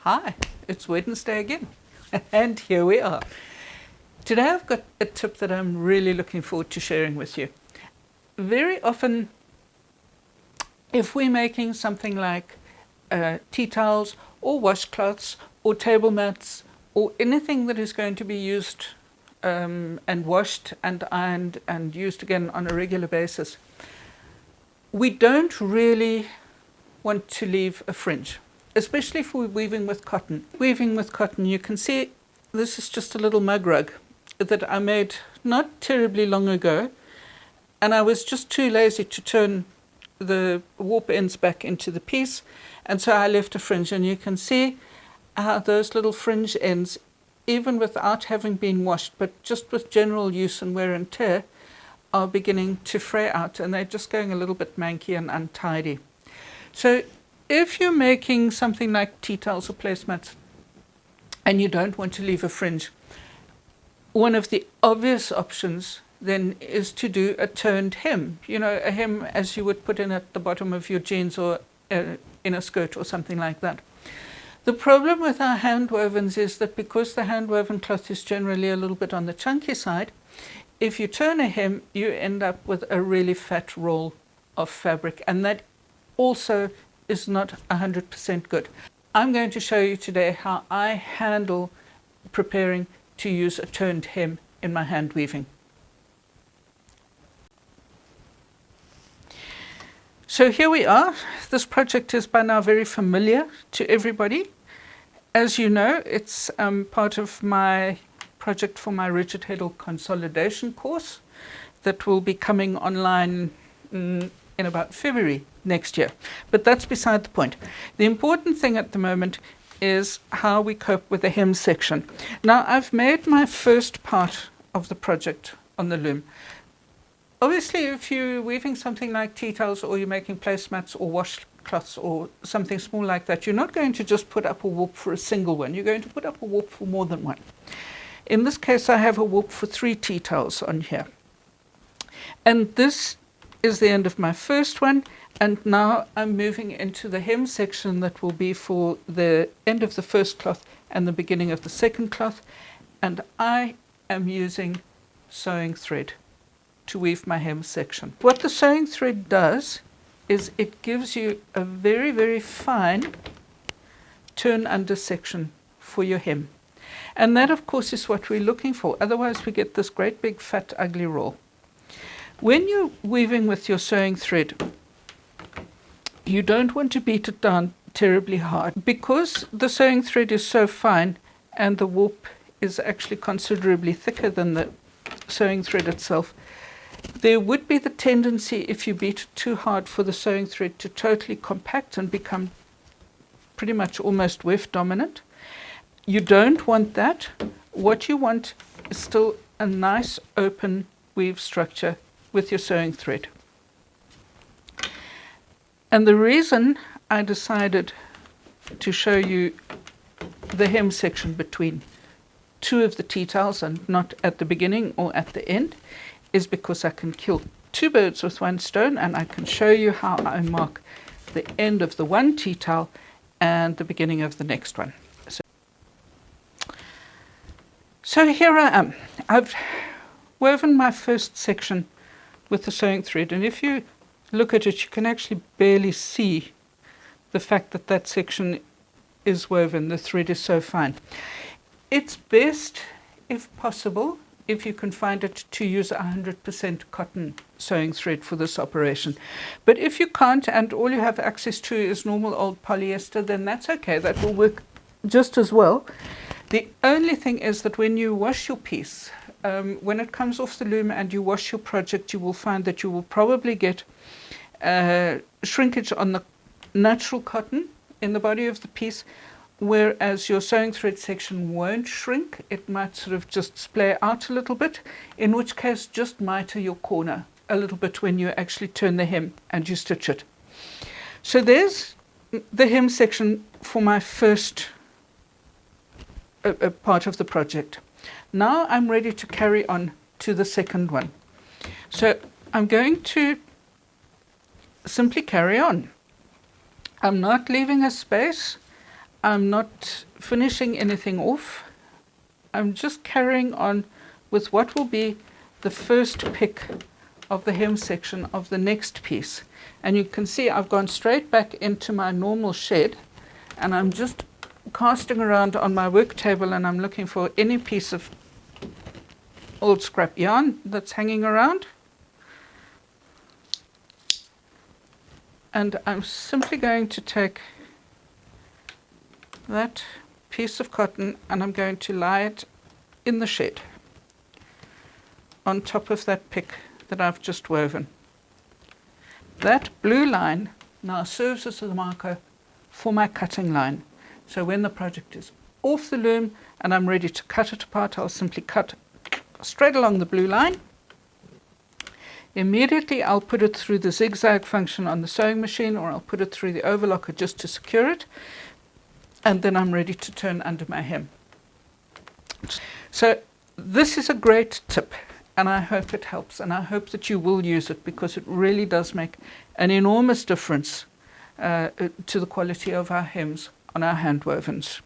Hi, it's Wednesday again, and here we are. Today I've got a tip that I'm really looking forward to sharing with you. Very often, if we're making something like tea towels or washcloths or table mats or anything that is going to be used and washed and ironed and used again on a regular basis, we don't really want to leave a fringe, especially if we're weaving with cotton. Weaving with cotton, you can see this is just a little mug rug that I made not terribly long ago, and I was just too lazy to turn the warp ends back into the piece, and so I left a fringe, and you can see how those little fringe ends, even without having been washed, but just with general use and wear and tear, are beginning to fray out, and they're just going a little bit manky and untidy. So if you're making something like tea towels or placemats and you don't want to leave a fringe, one of the obvious options then is to do a turned hem. You know, a hem as you would put in at the bottom of your jeans or in a skirt or something like that. The problem with our handwovens is that because the handwoven cloth is generally a little bit on the chunky side, if you turn a hem, you end up with a really fat roll of fabric, and that also is not 100% good. I'm going to show you today how I handle preparing to use a turned hem in my hand weaving. So here we are. This project is by now very familiar to everybody. As you know, it's part of my project for my rigid heddle consolidation course that will be coming online in about February next year. But that's beside the point. The important thing at the moment is how we cope with the hem section. Now, I've made my first part of the project on the loom. Obviously, if you're weaving something like tea towels or you're making placemats or washcloths or something small like that, you're not going to just put up a warp for a single one. You're going to put up a warp for more than one. In this case, I have a warp for 3 tea towels on here. And this is the end of my first one. And now I'm moving into the hem section that will be for the end of the first cloth and the beginning of the second cloth. And I am using sewing thread to weave my hem section. What the sewing thread does is it gives you a very, very fine turn under section for your hem. And that, of course, is what we're looking for. Otherwise, we get this great big fat ugly roll. When you're weaving with your sewing thread, you don't want to beat it down terribly hard. Because the sewing thread is so fine and the warp is actually considerably thicker than the sewing thread itself, there would be the tendency, if you beat it too hard, for the sewing thread to totally compact and become pretty much almost weft dominant. You don't want that. What you want is still a nice open weave structure with your sewing thread. And the reason I decided to show you the hem section between 2 of the tea towels and not at the beginning or at the end is because I can kill 2 birds with 1 stone, and I can show you how I mark the end of the one tea towel and the beginning of the next one. So here I am. I've woven my first section with the sewing thread, and if you look at it, you can actually barely see the fact that that section is woven. The thread is so fine. It's best, if possible, if you can find it, to use 100% cotton sewing thread for this operation. But if you can't and all you have access to is normal old polyester, then that's okay. That will work just as well. The only thing is that when you wash your piece, when it comes off the loom and you wash your project, you will find that you will probably get shrinkage on the natural cotton in the body of the piece, whereas your sewing thread section won't shrink. It might sort of just splay out a little bit, in which case just miter your corner a little bit when you actually turn the hem and you stitch it. So there's the hem section for my first part of the project. Now I'm ready to carry on to the second one. So I'm going to simply carry on. I'm not leaving a space. I'm not finishing anything off. I'm just carrying on with what will be the first pick of the hem section of the next piece. And you can see I've gone straight back into my normal shed, and I'm just casting around on my work table, and I'm looking for any piece of old scrap yarn that's hanging around. And I'm simply going to take that piece of cotton and I'm going to lie it in the shed on top of that pick that I've just woven. That blue line now serves as a marker for my cutting line. So when the project is off the loom and I'm ready to cut it apart, I'll simply cut straight along the blue line. Immediately I'll put it through the zigzag function on the sewing machine, or I'll put it through the overlocker just to secure it, and then I'm ready to turn under my hem. So this is a great tip, and I hope it helps, and I hope that you will use it, because it really does make an enormous difference to the quality of our hems on our handwovens.